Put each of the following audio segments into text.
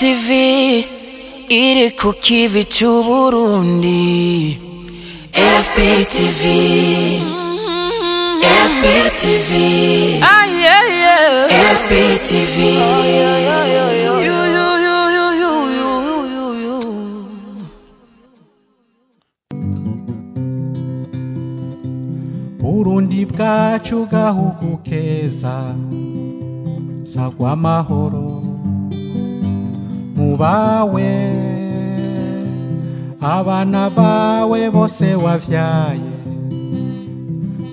FBTV iri ku kivi c'Uburundi. FBTV, FBTV, ah yeah yeah, FBTV, Burundi bwacu gahugu keza, sagwa amahoro mubawe, abana bawe bose wavyaye,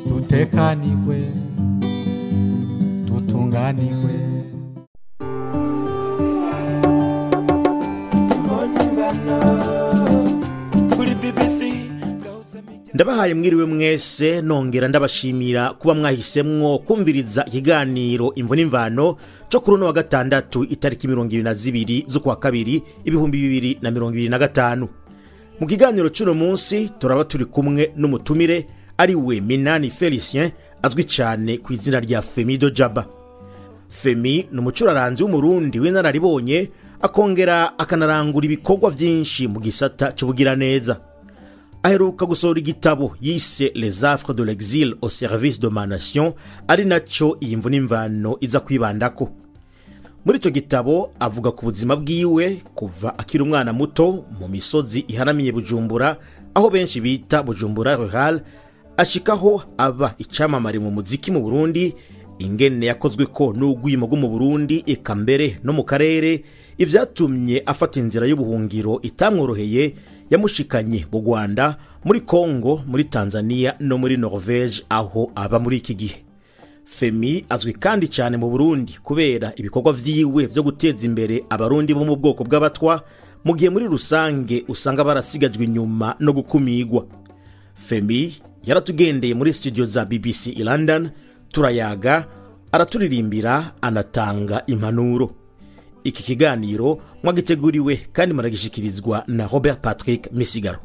dutekanirwe dutunganirwe. Ndabahaye mwiriwe mwese, nongera ndabashimira kuba mwahisemwo kumviriza ikiganiro Imvo n'Imvano cyo kuri wa gatandatu itariki 22 z'ukwa kabiri 2025. Mu kiganiro cy'uno munsi turaba turi kumwe n'umutumire ari we Minani Felicien, azwi cyane ku izina rya Femi Dojaba. Femi ni umucuraranzi w'umurundi w'inararibonye, akongera akanarangura ibikorwa byinshi mu gisata cy'ubugiraneza. Aheruka gusohora igitabo yise Les Affres de l'exil au service de ma nation, ari naco iyi Imvo n'Imvano iza kwibandako. Muri icyo gitabo avuga ku buzima bwiwe kuva akiri umwana muto mu misozi ihanamiye Bujumbura, aho benshi bita Bujumbura Rural, ashikaho aba icamamare mu muziki mu Burundi, ingene yakozwe ko n'ugwimo rwo mu Burundi eka mbere no mu karere, ivyatumye afata inzira y'ubuhungiro itamworoheye yamushikanye mu Rwanda, muri Kongo, muri Tanzania no muri Norvege aho aba muri iki gihe. Femi azwi kandi cyane mu Burundi kubera ibikorwa vyiwe byo guteza imbere abarundi bo mu bwoko bw'abatwa, mu gihe muri rusange usanga barasigajwe inyuma no gukumigwa. Femi yaratugendeye muri studio za BBC i London, turayaga, araturirimbira, anatanga impanuro. Iki kiganiro mwagiteguriwe kandi maragishikirizwa na Robert Patrick Misigaro.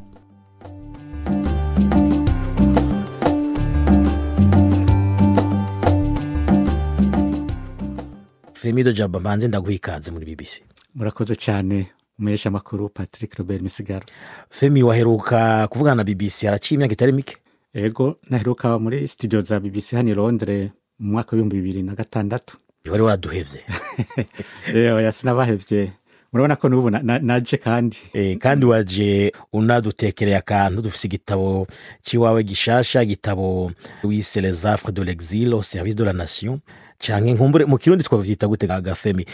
Femi Dojaba, banze ndaguhikaze muri BBC. Murakoze cyane umesha makuru Patrick Robert Misigaro. Femi, waheruka kuvugana na BBC haraciye imyaka itari mike? Ego, naheruka muri studio za BBC hano i Londres mu mwaka wa 2006. Wari waraduhevye. Yasinabahevye. Murabona ko nubu naje kandi kandi waje unadutekereye akantu, dufise igitabo ciwawe gishasha, igitabo wise Les Affres de l'exil au service de la nation, canke nkumbure mu kirundi twavyita gute ga Femi?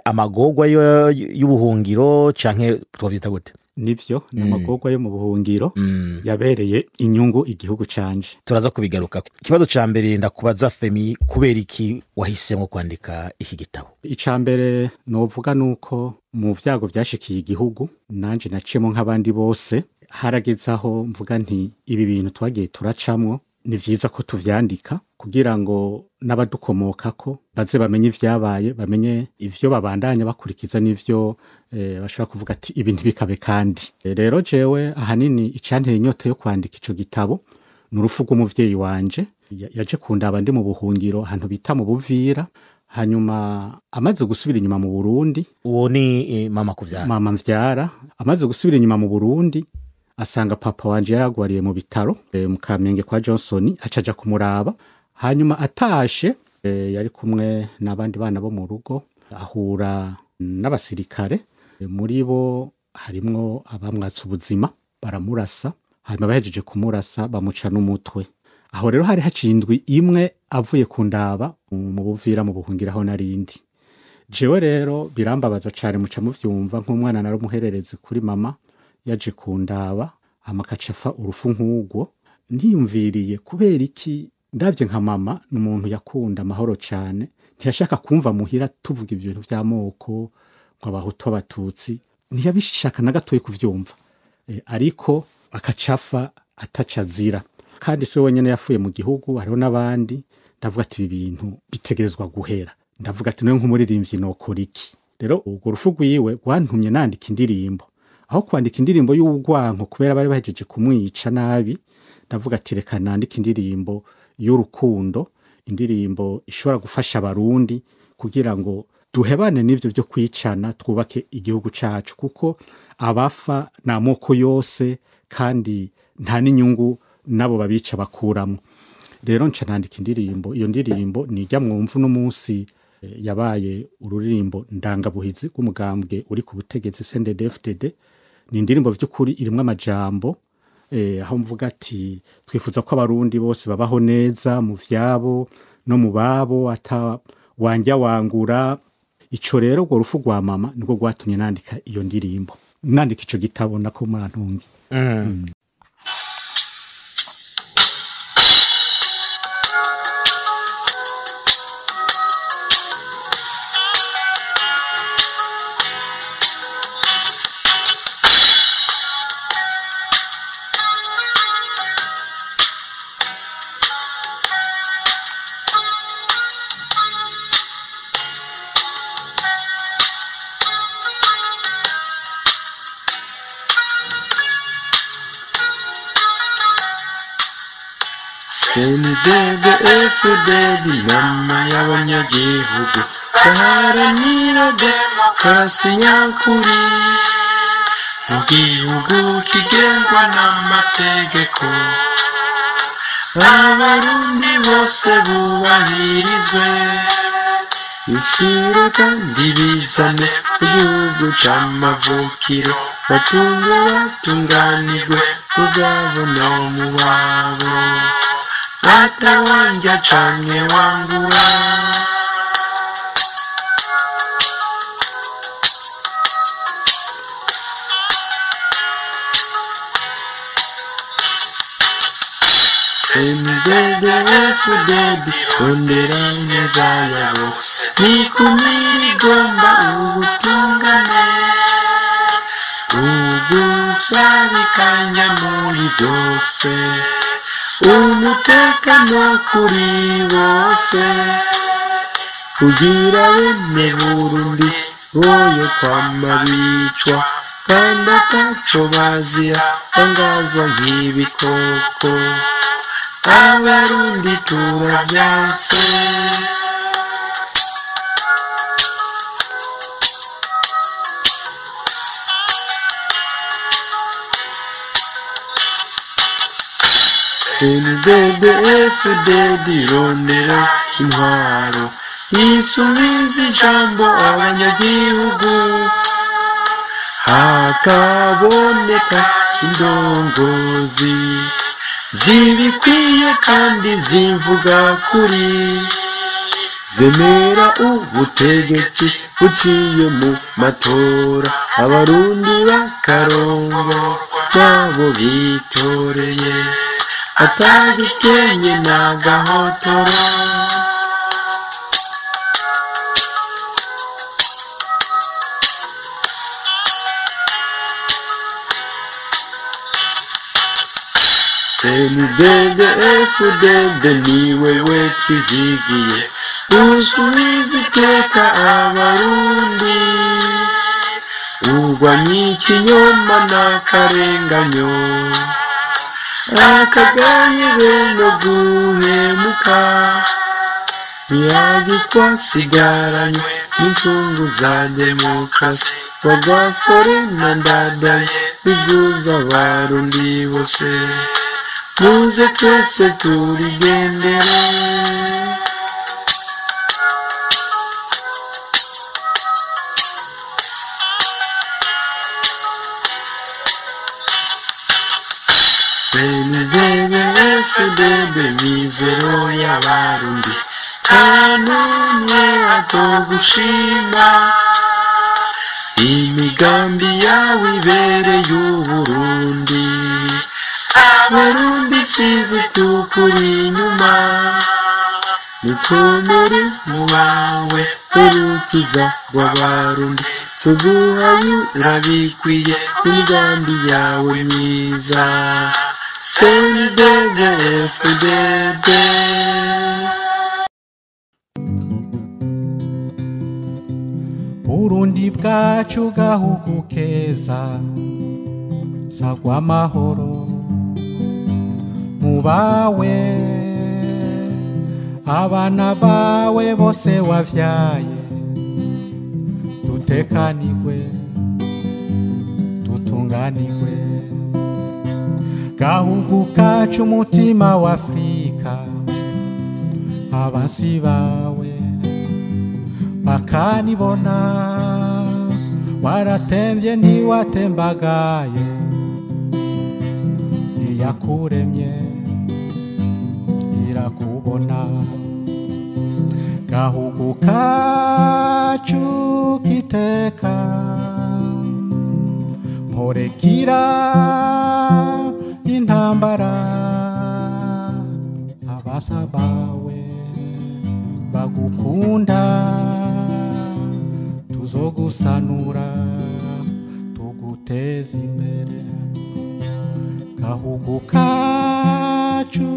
Amagorwa y'ubuhungiro canke twavyita gute? Nivyo, n'amagorwa yo mu buhungiro yabereye inyungu igihugu canje. Turaza kubigaruka. Kibazo ca mbere ndakubaza Femi, kubera iki wahisemo kwandika iki gitabo? Icambere novuga nuko mu vyago vyashikiye igihugu, nanje naciyemo nk'abandi bose, haragezaho mvuga nti ibi bintu twagiye turacamwo ni vyiza ko tuvyandika kugira ngo n'abadukomokako baze bamenye ivyabaye, bamenye ivyo babandanya bakurikiza n'ivyo bashobora kuvuga ati ibintu bikabe. Kandi rero jewe ahanini icanteye inyota yo kwandika ico gitabo n'urupfu rw'umuvyeyi wanje, yaje kundaba ndi mu buhungiro ahantu bita mu Buvira, hanyuma amaze gusubira inyuma mu Burundi. Uwo ni mama kuvyara? Mama mvyara amaze gusubira inyuma mu Burundi, asanga papa wanje yaragwariye mu bitaro mu Kamenge kwa Johnson, acaja kumuraba. Hanyuma atashe yari kumwe n'abandi bana bo mu rugo, ahura n'abasirikare, muri bo harimwo abamwatsa ubuzima, baramurasa. Hanyuma bahejeje kumurasa bamuca n'umutwe. Aho rero hari hacindwi imwe avuye kundaba mu Buvira mu buhungiraho narindi. Jewe rero birambabaza cyane, muca muvyumva nk'umwana narumuherereze kuri mama yaje kundaba, amakacafa urufu nk'ugwo. Ntiyumviriye kubera iki ndavye nka mama n'umuntu yakunda amahoro cyane, ntiyashaka kumva muhira tuvuga ibyo bintu by'amoko nk'abahutu abatutsi, ntiyabishaka na gatoye kuvyumva. Ariko akacafa atacazira, kandi se wenyene yafuye mu gihugu, hariho n'abandi. Ndavuga ati ibi bintu bitegerezwa guhera. Ndavuga ati niwe nk'umuririmbyi nokora iki? Rero urwo rufu rwiwe rwantumye nandika indirimbo. Aho kwandika indirimbo y'ubugwanko kubera bari bahejeje kumwica nabi, ndavuga ati reka nandika indirimbo y'urukundo, indirimbo ishobora gufasha abarundi kugira ngo duhebane n'ivyo byo kwicana twubake igihugu cacu kuko abafa n'amoko yose kandi nta n'inyungu nabo babica bakuramo. Rero nca nandika indirimbo, iyo ndirimbo nijya mwumva no munsi yabaye ururirimbo ndangabuhizi rw'umugambwe uri ku butegetsi CNDD-FDD. Ni indirimbo vy'ukuri irimwe amajambo aho mvuga ati twifuza ko abarundi bose babaho neza mu vyabo no mu babo ata wanja wangura. Ico rero rwo rufu rwa mama niko rwatumye nandika iyo ndirimbo, nandika ico gitabo nako murantungi. CNDD-FDD inama y'abanyagihugu baharanira demokarasi nyakuri mu gihugu kigengwa n'amategeko, abarundi bose bubahirizwe bishire kandi bizane mu gihugu c'amavukiro, batunge batunganirwe uzabona mu babo atawanja canke wangura. CNDD-FDD rondera neza ya bose nikumira igomba ubutungane, ugusabikanya muri byose, umutekano kuri bose, kugira bene Burundi boye kwama bicwa kandi ataco bazira bangazwa nk'ibikoko. Abarundi turavyanse CNDD-FDD rondera intwaro isubiza ijambo abanyagihugu, hakaboneka indongozi zibikwiye kandi zimvuga kuri, zemera ubutegetsi buciye mu matora, abarundi bakarongorwa nabo bitoreye atagikenye n'agahotoro. CNDD-FDD ni wewe twizigiye, usubiza iteka abarundi, urwanya ikinyoma n'akarenganyo, akaganye beno guhemuka, ntiyagitwa sigaranywe n'incungu za demokarasi, bagasore na ndadaye bivuza abarundi bose, muze twese turigendere. CNDD-FDD mizero y'abarundi, kanumwe atogushima, imigambi yawe ibereye Uburundi, abarundi sizi tukuri inyuma, nikomere mu bawe urukiza rw'abarundi, tuguhaye urabikwiye imigambi yawe myiza. CNDD-FDD Burundi bwacu gahugu keza, sagwa amahoro mu bawe, abana bawe bose wavyaye dutekanirwe dutunganirwe gahugu kacu umutima wa Afrika abansi bawe bakanibona waratemvye ntiwatembagaye iyakuremye irakubona gahugu kacu kiteka mporekira intambara abasa bawe bagukunda tuzogusanura tuguteza imbere gahugu kacu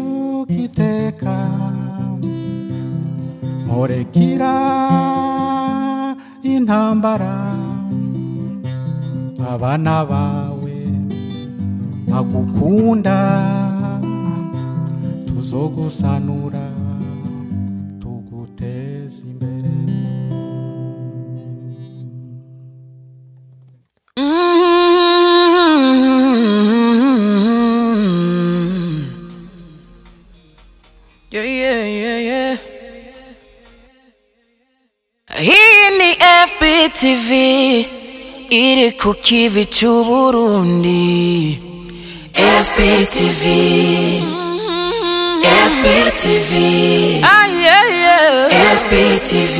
kiteka mporekira intambara abana bawe bagukunda tuzogusanura tuguteza imbere. Hii ni FBTV iri ku kivi c'Uburundi. FBTV, FBTV, FBTV.